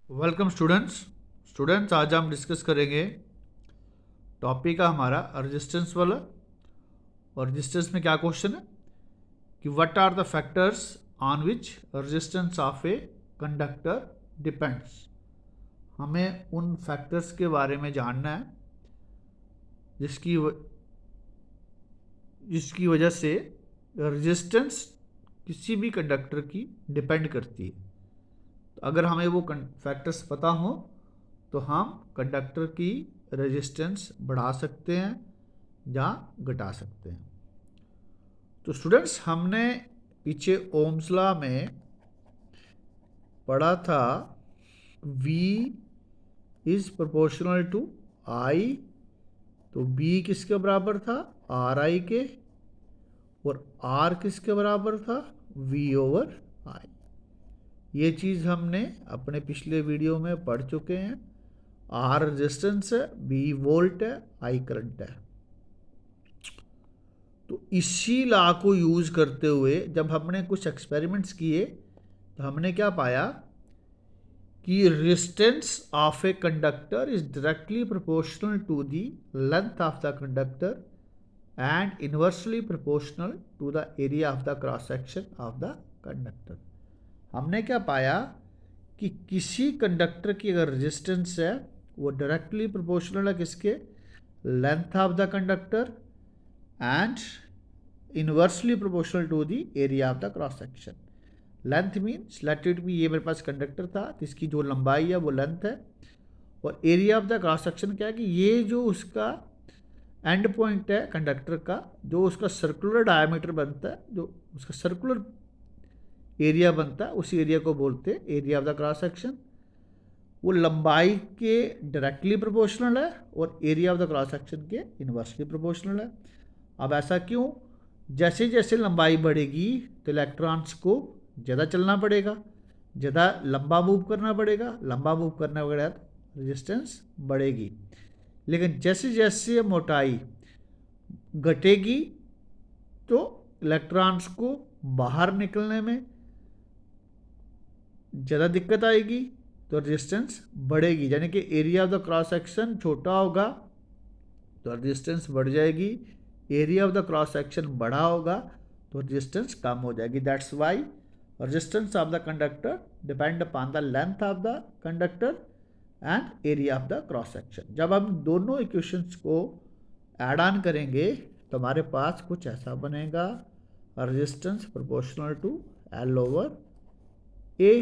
Welcome students आज हम discuss करेंगे टॉपिक का हमारा रेजिस्टेंस वाला। और रेजिस्टेंस में क्या क्वेश्चन है कि what are the factors on which resistance of a conductor depends. हमें उन फैक्टर्स के बारे में जानना है जिसकी वजह से रेजिस्टेंस किसी भी कंडक्टर की डिपेंड करती है। तो अगर हमें वो फैक्टर्स पता हो तो हम कंडक्टर की रेजिस्टेंस बढ़ा सकते हैं या घटा सकते हैं। तो स्टूडेंट्स हमने पीछे ओम्स लॉ में पढ़ा था V is proportional to I। तो B किसके बराबर था? RI के। और R किसके बराबर था? V/I। ये चीज़ हमने अपने पिछले वीडियो में पढ़ चुके हैं। R रेजिस्टेंस है, B वोल्ट है, I करंट है। तो इसी लॉ को यूज करते हुए जब हमने कुछ एक्सपेरिमेंट्स किए तो हमने क्या पाया कि resistance of a conductor is directly proportional to the length of the conductor and inversely proportional to the area of the cross section of the conductor. हमने क्या पाया कि किसी कंडक्टर की अगर रेजिस्टेंस है वो डायरेक्टली प्रोपोर्शनल है किसके? Length of the conductor and inversely proportional to the area of the cross section. Length means let it be, ये मेरे पास कंडक्टर था तो इसकी जो लंबाई है वो लेंथ है। और area of the cross section क्या है कि ये जो उसका एंड पॉइंट है कंडक्टर का, जो उसका सर्कुलर डायमीटर बनता है, जो उसका सर्कुलर एरिया बनता है, उस एरिया को बोलते हैं area of the cross section. वो लंबाई के डायरेक्टली प्रोपोर्शनल है और area of the cross section के इनवर्सली प्रोपोर्शनल है। अब ऐसा क्यों? जैसे जैसे लंबाई बढ़ेगी तो इलेक्ट्रॉन्स को ज़्यादा चलना पड़ेगा, ज़्यादा लंबा मूव करना पड़ेगा, लंबा मूव करने के बाद रेजिस्टेंस बढ़ेगी। लेकिन जैसे जैसे मोटाई घटेगी तो इलेक्ट्रॉन्स को बाहर निकलने में ज़्यादा दिक्कत आएगी, तो रेजिस्टेंस बढ़ेगी। यानी कि area of the cross section छोटा होगा तो रेजिस्टेंस बढ़ जाएगी, area of the cross section बड़ा होगा तो रेजिस्टेंस कम हो जाएगी। That's why resistance of the conductor depend upon the length of the conductor and area of the cross section. जब हम दोनों इक्वेशंस को ऐड ऑन करेंगे तो हमारे पास कुछ ऐसा बनेगा, रेजिस्टेंस प्रोपोर्शनल टू L/A।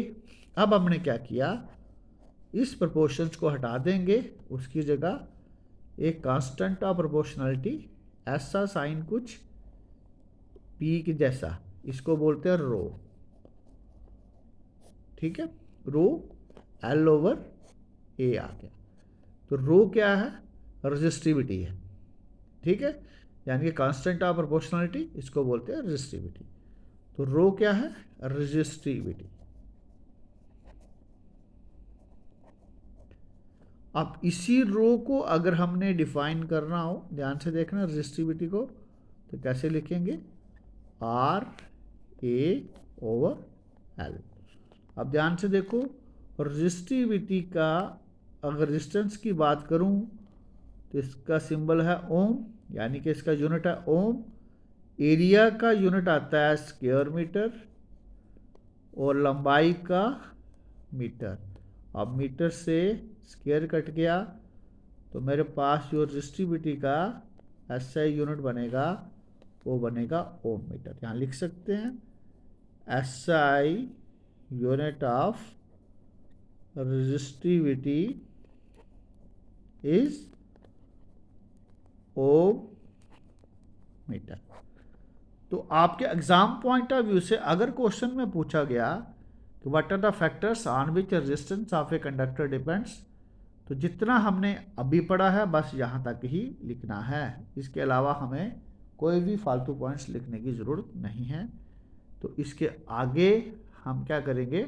अब हमने क्या किया, इस प्रोपोर्शंस को हटा देंगे, उसकी जगह एक कांस्टेंट ऑफ प्रोपोर्शनलिटी ऐसा साइन कुछ P के जैसा, इसको बोलते हैं रो। ठीक है, रो L/A आ गया। तो रो क्या है? रेजिस्टिविटी है। ठीक है, यानी कि कांस्टेंट ऑफ प्रोपोर्शनलिटी, इसको बोलते हैं रेजिस्टिविटी। तो रो क्या है? रेजिस्टिविटी। अब इसी रो को अगर हमने डिफाइन करना हो, ध्यान से देखना रेजिस्टिविटी को, तो कैसे लिखेंगे? RA/L। अब ध्यान से देखो, रेजिस्टिविटी का अगर रेजिस्टेंस की बात करूं तो इसका सिंबल है ओम, यानी कि इसका यूनिट है ओम। एरिया का यूनिट आता है स्क्वायर मीटर और लंबाई का मीटर। अब मीटर से स्क्वायर कट गया तो मेरे पास जो रेजिस्टिविटी का SI यूनिट बनेगा वो बनेगा ओम मीटर। यहाँ लिख सकते हैं SI unit of resistivity is ohm metre. तो आपके एग्जाम पॉइंट ऑफ व्यू से अगर क्वेश्चन में पूछा गया कि what are the factors on which resistance of a conductor depends, तो जितना हमने अभी पढ़ा है बस यहाँ तक ही लिखना है। इसके अलावा हमें कोई भी फालतू पॉइंट्स लिखने की ज़रूरत नहीं है। तो इसके आगे हम क्या करेंगे,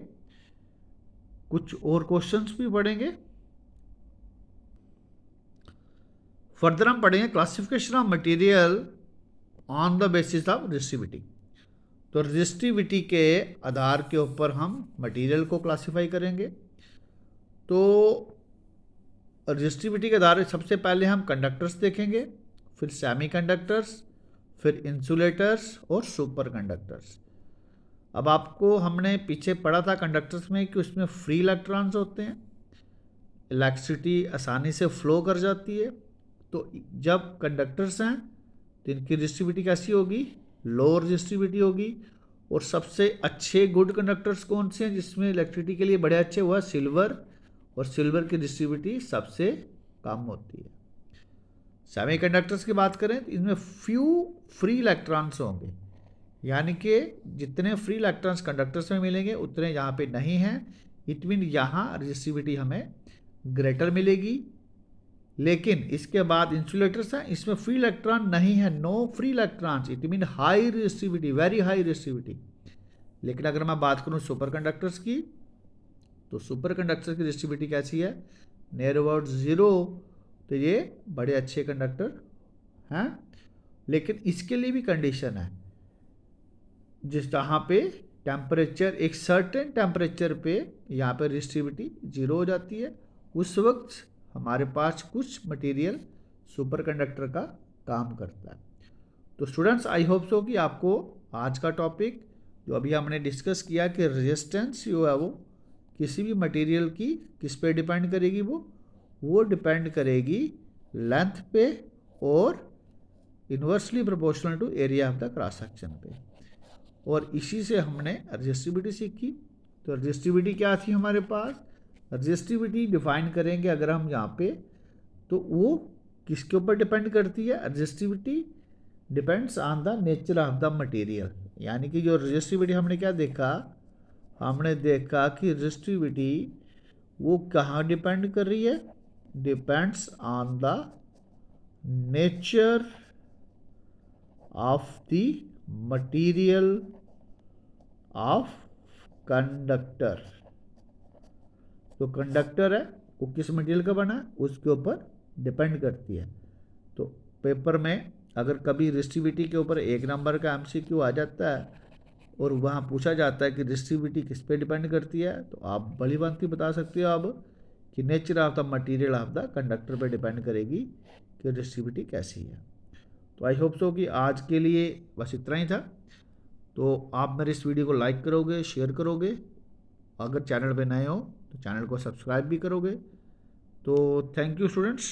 कुछ और क्वेश्चंस भी पढ़ेंगे। फर्दर हम पढ़ेंगे classification of material on the basis of resistivity. तो रेजिस्टिविटी के आधार के ऊपर हम मटेरियल को क्लासिफाई करेंगे। तो रजिस्टिविटी के आधार सबसे पहले हम कंडक्टर्स देखेंगे, फिर सेमीकंडक्टर्स, फिर इंसुलेटर्स और सुपर कंडक्टर्स। अब आपको हमने पीछे पढ़ा था कंडक्टर्स में कि उसमें फ्री इलेक्ट्रॉन्स होते हैं, इलेक्ट्रिसिटी आसानी से फ्लो कर जाती है। तो जब कंडक्टर्स हैं तो इनकी रजिस्टिविटी कैसी होगी, लो रजिस्टिविटी होगी। और सबसे अच्छे गुड कंडक्टर्स कौन से हैं जिसमें इलेक्ट्रिसिटी के लिए बड़े अच्छे, हुआ सिल्वर, और सिल्वर की रजिस्टिविटी सबसे कम होती है। सेमीकंडक्टर्स की बात करें तो इनमें फ्यू फ्री इलेक्ट्रॉन्स होंगे, यानी कि जितने फ्री इलेक्ट्रॉन्स कंडक्टर्स में मिलेंगे उतने यहाँ पे नहीं हैं। इट मीन यहाँ रजिस्टिविटी हमें ग्रेटर मिलेगी। लेकिन इसके बाद इंसुलेटर्स हैं, इसमें फ्री इलेक्ट्रॉन नहीं है, no free electrons, it mean high resistivity, very high resistivity. लेकिन अगर मैं बात करूँ सुपर कंडक्टर्स की, तो सुपर कंडक्टर्स की रजिस्टिविटी कैसी है, नियर अबाउट ज़ीरो। तो ये बड़े अच्छे कंडक्टर हैं। लेकिन इसके लिए भी कंडीशन है, जिस जहाँ पे टेम्परेचर, एक सर्टेन टेम्परेचर पे यहाँ पे रजिस्टिविटी जीरो हो जाती है, उस वक्त हमारे पास कुछ मटेरियल सुपर कंडक्टर का काम करता है। तो स्टूडेंट्स, आई होप सो कि आपको आज का टॉपिक जो अभी हमने डिस्कस किया कि रेजिस्टेंस जो है वो किसी भी मटेरियल की किस पे डिपेंड करेगी, वो डिपेंड करेगी लेंथ पे और inversely proportional to area of the cross section पे। और इसी से हमने रजिस्टिविटी सीखी। तो रजिस्टिविटी क्या थी हमारे पास, रजिस्टिविटी डिफाइन करेंगे अगर हम यहाँ पे, तो वो किसके ऊपर डिपेंड करती है, resistivity depends on the nature of the material. यानी कि जो रजिस्टिविटी हमने क्या देखा, हमने देखा कि रजिस्टिविटी वो कहाँ डिपेंड कर रही है, depends on the nature of the material of conductor. तो कंडक्टर है वो किस मटेरियल का बना है उसके ऊपर डिपेंड करती है। तो पेपर में अगर कभी रजिस्टिविटी के ऊपर 1 नंबर का एमसीक्यू आ जाता है और वहाँ पूछा जाता है कि रजिस्टिविटी किस पे डिपेंड करती है, तो आप भली भांति बता सकते हो अब कि nature of the material of the conductor पे डिपेंड करेगी कि रजिस्टिविटी कैसी है। तो आई होप सो कि आज के लिए बस इतना ही था। तो आप मेरे इस वीडियो को लाइक करोगे, शेयर करोगे, अगर चैनल पे नए हो तो चैनल को सब्सक्राइब भी करोगे। तो थैंक यू स्टूडेंट्स।